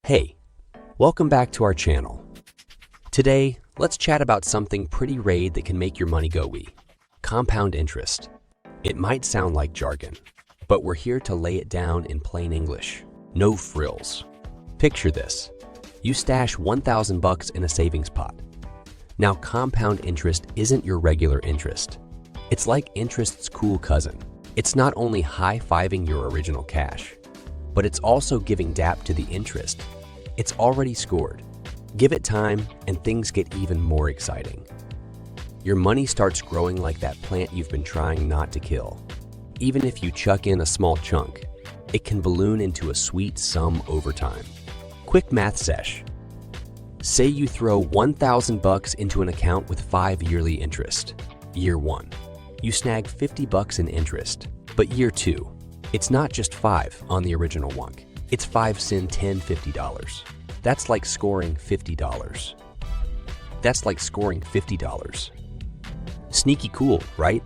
Hey, welcome back to our channel. Today, let's chat about something pretty rad that can make your money go wee. Compound interest. It might sound like jargon, but we're here to lay it down in plain English. No frills. Picture this. You stash $1,000 in a savings pot. Now, compound interest isn't your regular interest. It's like interest's cool cousin. It's not only high-fiving your original cash, but it's also giving dap to the interest. It's already scored. Give it time and things get even more exciting. Your money starts growing like that plant you've been trying not to kill. Even if you chuck in a small chunk, it can balloon into a sweet sum over time. Quick math sesh. Say you throw $1,000 into an account with 5 yearly interest. Year 1, you snag $50 in interest. But year 2, it's not just 5 on the original wunk. It's 5 sin 10 $50. That's like scoring $50. Sneaky cool, right?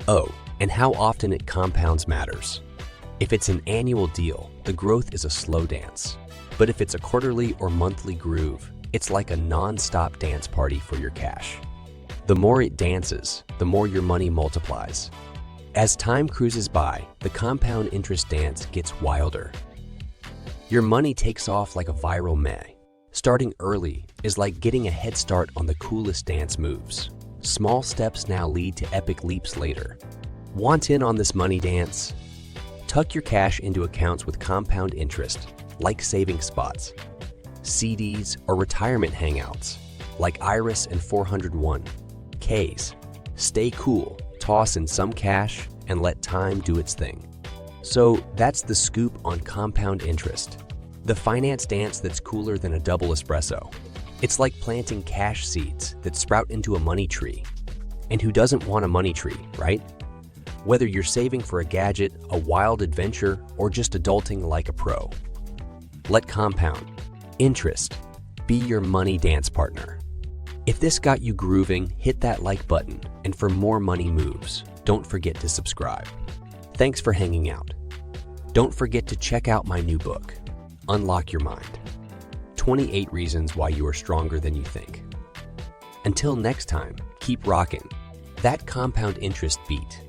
Oh, and how often it compounds matters. If it's an annual deal, the growth is a slow dance. But if it's a quarterly or monthly groove, it's like a non-stop dance party for your cash. The more it dances, the more your money multiplies. As time cruises by, the compound interest dance gets wilder. Your money takes off like a viral meme. Starting early is like getting a head start on the coolest dance moves. Small steps now lead to epic leaps later. Want in on this money dance? Tuck your cash into accounts with compound interest, like saving spots, CDs, or retirement hangouts, like Iris and 401(k)s. Stay cool, toss in some cash, and let time do its thing. So that's the scoop on compound interest. The finance dance that's cooler than a double espresso. It's like planting cash seeds that sprout into a money tree. And who doesn't want a money tree, right? Whether you're saving for a gadget, a wild adventure, or just adulting like a pro. Let compound interest be your money dance partner. If this got you grooving, hit that like button. And for more money moves, don't forget to subscribe. Thanks for hanging out. Don't forget to check out my new book, Unlock Your Mind. 28 Reasons Why You Are Stronger Than You Think. Until next time, keep rocking that compound interest beat.